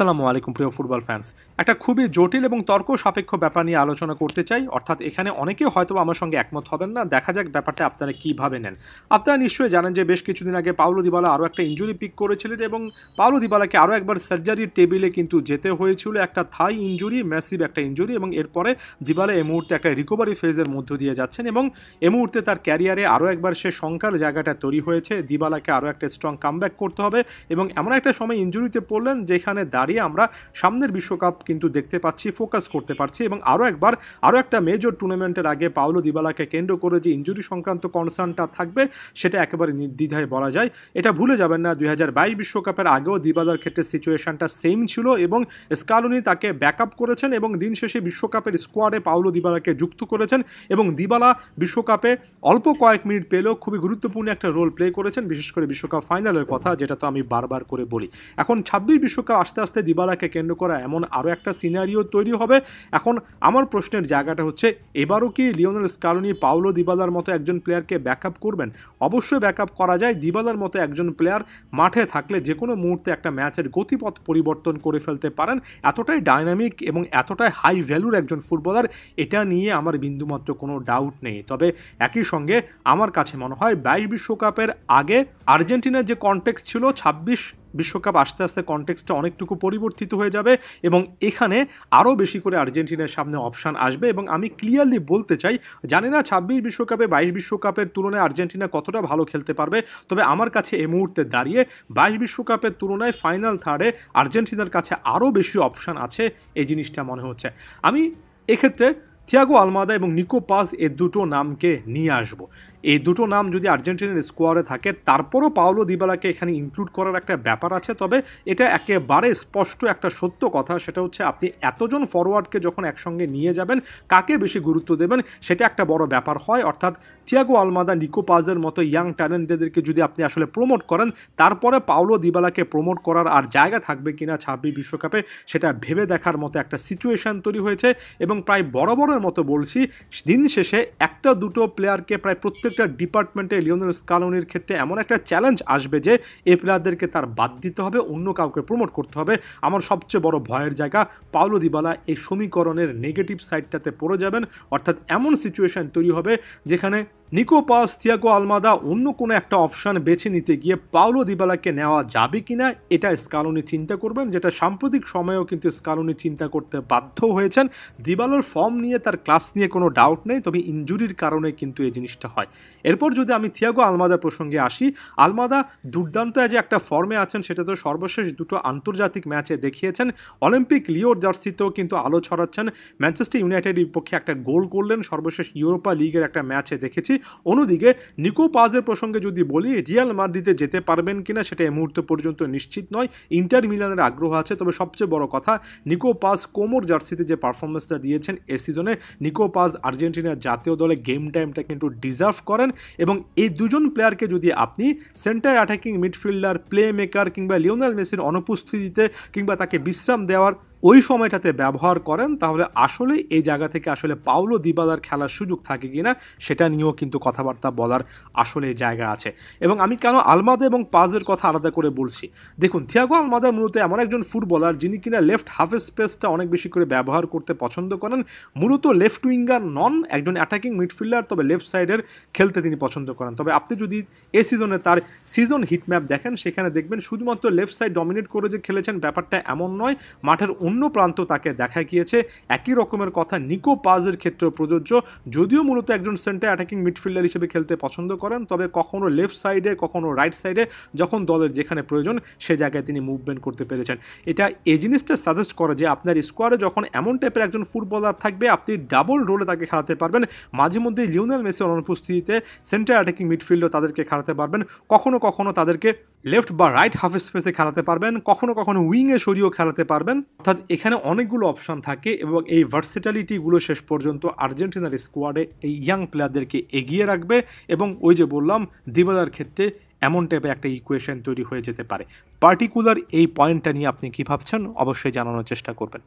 আসসালামু আলাইকুম প্রিয় ফুটবল ফ্যান্স। একটা খুবই জটিল এবং তর্ক সাপেক্ষ ব্যাপার নিয়ে আলোচনা করতে চাই। অর্থাৎ এখানে অনেকেই হয়তো আমার সঙ্গে একমত হবেন না। দেখা যাক ব্যাপারটা আপনারা কীভাবে নেন। আপনারা নিশ্চয়ই জানেন যে বেশ কিছুদিন আগে পাওলো দিবালা আরও একটা ইনজুরি পিক করেছিলেন এবং পাওলো দিবালাকে আরও একবার সার্জারির টেবিলে কিন্তু যেতে হয়েছিল। একটা থাই ইনজুরি, ম্যাসিভ একটা ইনজুরি, এবং এরপরে দিবালা এই মুহূর্তে একটা রিকভারি ফেজের মধ্য দিয়ে যাচ্ছেন এবং এই মুহূর্তে তার ক্যারিয়ারে আরও একবার সে শঙ্কার জায়গাটা তৈরি হয়েছে। দিবালাকে আরও একটা স্ট্রং কামব্যাক করতে হবে এবং এমন একটা সময় ইনজুরিতে পড়লেন যেখানে দাঁড়িয়ে আমরা সামনের বিশ্বকাপ কিন্তু দেখতে পাচ্ছি, ফোকাস করতে পারছি এবং আরও একটা মেজর টুর্নামেন্টের আগে পাওলো দিবালাকে কেন্দ্র করে যে ইনজুরি সংক্রান্ত কনসার্নটা থাকবে সেটা একেবারে নির্দ্বিধায় বলা যায়। এটা ভুলে যাবেন না 2022 বিশ্বকাপের আগেও দিবালার ক্ষেত্রে সিচুয়েশনটা সেম ছিল এবং স্কালোনি তাকে ব্যাকআপ করেছেন এবং দিন শেষে বিশ্বকাপের স্কোয়াডে পাওলো দিবালাকে যুক্ত করেছেন এবং দিবালা বিশ্বকাপে অল্প কয়েক মিনিট পেলেও খুবই গুরুত্বপূর্ণ একটা রোল প্লে করেছেন, বিশেষ করে বিশ্বকাপ ফাইনালের কথা, যেটা তো আমি বারবার করে বলি। এখন 26 বিশ্বকাপ আস্তে আস্তে দিবালাকে কেন্দ্র করা এমন আরও একটা সিনারিও তৈরি হবে। এখন আমার প্রশ্নের জায়গাটা হচ্ছে, এবারও কি লিওনেল স্কালোনি পাওলো দিবালার মতো একজন প্লেয়ারকে ব্যাকআপ করবেন? অবশ্যই ব্যাকআপ করা যায়। দিবালার মতো একজন প্লেয়ার মাঠে থাকলে যে কোনো মুহূর্তে একটা ম্যাচের গতিপথ পরিবর্তন করে ফেলতে পারেন। এতটাই ডাইনামিক এবং এতটাই হাই ভ্যালুর একজন ফুটবলার, এটা নিয়ে আমার বিন্দুমাত্র কোনো ডাউট নেই। তবে একই সঙ্গে আমার কাছে মনে হয় 22 বিশ্বকাপের আগে আর্জেন্টিনার যে কনটেক্সট ছিল, 26 বিশ্বকাপ আস্তে আস্তে কনটেক্সটটা অনেকটুকু পরিবর্তিত হয়ে যাবে এবং এখানে আরও বেশি করে আর্জেন্টিনার সামনে অপশান আসবে। এবং আমি ক্লিয়ারলি বলতে চাই, জানি না 26 বিশ্বকাপে 22 বিশ্বকাপের তুলনায় আর্জেন্টিনা কতটা ভালো খেলতে পারবে, তবে আমার কাছে এই মুহূর্তে দাঁড়িয়ে 22 বিশ্বকাপের তুলনায় ফাইনাল থার্ডে আর্জেন্টিনার কাছে আরও বেশি অপশান আছে, এই জিনিসটা মনে হচ্ছে। আমি এক্ষেত্রে থিয়াগো আলমাদা এবং নিকো পাস এই দুটো নামকে নিয়ে আসবো। এই দুটো নাম যদি আর্জেন্টিনার স্কোয়াডে থাকে, তারপরও পাওলো দিবালাকে এখানে ইনক্লুড করার একটা ব্যাপার আছে। তবে এটা একেবারে স্পষ্ট একটা সত্য কথা, সেটা হচ্ছে আপনি এতজন ফরওয়ার্ডকে যখন একসঙ্গে নিয়ে যাবেন, কাকে বেশি গুরুত্ব দেবেন সেটা একটা বড় ব্যাপার হয়। অর্থাৎ থিয়াগো আলমাদা, নিকো পাসের মতো ইয়াং ট্যালেন্টদেরকে যদি আপনি আসলে প্রমোট করেন, তারপরে পাওলো দিবালাকে প্রমোট করার আর জায়গা থাকবে কিনা 26 বিশ্বকাপে, সেটা ভেবে দেখার মতো একটা সিচুয়েশন তৈরি হয়েছে। এবং প্রায় বরাবরের মতো বলছি, দিন শেষে একটা দুটো প্লেয়ারকে প্রায় প্রত্যেকটা ডিপার্টমেন্টে লিওনেল স্কালোনির ক্ষেত্রে এমন একটা চ্যালেঞ্জ আসবে যে এই প্লেয়ারদেরকে তার বাদ দিতে হবে, অন্য কাউকে প্রমোট করতে হবে। আমার সবচেয়ে বড় ভয়ের জায়গা, পাওলো দিবালা এই সমীকরণের নেগেটিভ সাইডটাতে পড়ে যাবেন। অর্থাৎ এমন সিচুয়েশন তৈরি হবে যেখানে নিকো পাস, থিয়াগো আলমাদা, অন্য কোনো একটা অপশান বেছে নিতে গিয়ে পাওলো দিবালাকে নেওয়া যাবে কিনা এটা স্কালোনি চিন্তা করবেন, যেটা সাম্প্রতিক সময়েও কিন্তু স্কালোনি চিন্তা করতে বাধ্য হয়েছেন। দিবালার ফর্ম নিয়ে, তার ক্লাস নিয়ে কোনো ডাউট নেই, তবে ইনজুরির কারণে কিন্তু এই জিনিসটা হয়। এরপর যদি আমি থিয়াগো আলমাদা প্রসঙ্গে আসি, আলমাদা দুর্দান্ত যে একটা ফর্মে আছেন, সেটা তো সর্বশেষ দুটো আন্তর্জাতিক ম্যাচে দেখিয়েছেন। অলিম্পিক লিওর জার্সিতেও কিন্তু আলো ছড়াচ্ছেন। ম্যানচেস্টার ইউনাইটেডের বিপক্ষে একটা গোল করলেন, সর্বশেষ ইউরোপা লিগের একটা ম্যাচে দেখেছি। অন্যদিকে নিকো পাসের প্রসঙ্গে যদি বলি, রিয়াল মাদ্রিদে যেতে পারবেন কিনা সেটা এই মুহূর্ত পর্যন্ত নিশ্চিত নয়। ইন্টার মিলানের আগ্রহ আছে, তবে সবচেয়ে বড় কথা, নিকো পাস কোমোর জার্সিতে যে পারফরমেন্সটা দিয়েছেন এ সিজনে, নিকো পাস আর্জেন্টিনার জাতীয় দলে গেম টাইমটা কিন্তু ডিজার্ভ করেন। এবং এই দুজন প্লেয়ারকে যদি আপনি centre attacking midfielder, play maker কিংবা লিওনেল মেসির অনুপস্থিতিতে কিংবা তাকে বিশ্রাম দেওয়ার ওই সময়টাতে ব্যবহার করেন, তাহলে আসলে এই জায়গা থেকে আসলে পাওলো দিবালার খেলার সুযোগ থাকে কিনা সেটা নিয়েও কিন্তু কথাবার্তা বলার আসলে জায়গা আছে। এবং আমি কেন আলমাদা এবং পাসের কথা আলাদা করে বলছি, দেখুন, থিয়াগো আলমাদা মূলত এমন একজন ফুটবলার যিনি কিনা লেফট হাফ স্পেসটা অনেক বেশি করে ব্যবহার করতে পছন্দ করেন। মূলত লেফট উইঙ্গার নন, একজন অ্যাটাকিং মিডফিল্ডার, তবে লেফট সাইডের খেলতে তিনি পছন্দ করেন। তবে আপনি যদি এ সিজনে তার সিজন হিট ম্যাপ দেখেন, সেখানে দেখবেন শুধুমাত্র লেফট সাইড ডমিনেট করে যে খেলেছেন ব্যাপারটা এমন নয়, মাঠের অন্য প্রান্ত তাকে দেখা গিয়েছে। একই রকমের কথা নিকো পাসের ক্ষেত্রেও প্রযোজ্য। যদিও মূলত একজন সেন্টার অ্যাটাকিং মিডফিল্ডার হিসেবে খেলতে পছন্দ করেন, তবে কখনো লেফট সাইডে, কখনো রাইট সাইডে, যখন দলের যেখানে প্রয়োজন সে জায়গায় তিনি মুভমেন্ট করতে পেরেছেন। এটা এই জিনিসটা সাজেস্ট করে যে আপনার স্কোয়াডে যখন এমন টাইপের একজন ফুটবলার থাকবে, আপনি ডাবল রোলে তাকে খেলাতে পারবেন। মাঝে মধ্যে লিওনেল মেসির অনুপস্থিতিতে সেন্টার অ্যাটাকিং মিডফিল্ডও তাদেরকে খেলাতে পারবেন, কখনো কখনো তাদেরকে লেফট বা রাইট হাফ স্পেসে খেলাতে পারবেন, কখনো কখনো উইংয়ে সরিয়েও খেলাতে পারবেন। অর্থাৎ এখানে অনেকগুলো অপশন থাকে এবং এই ভার্সিটালিটিগুলো শেষ পর্যন্ত আর্জেন্টিনার স্কোয়াডে এই ইয়াং প্লেয়ারদেরকে এগিয়ে রাখবে। এবং ওই যে বললাম, দিবালার ক্ষেত্রে এমন টাইপের একটা ইকুয়েশন তৈরি হয়ে যেতে পারে। পার্টিকুলার এই পয়েন্টটা নিয়ে আপনি কি ভাবছেন অবশ্যই জানানোর চেষ্টা করবেন।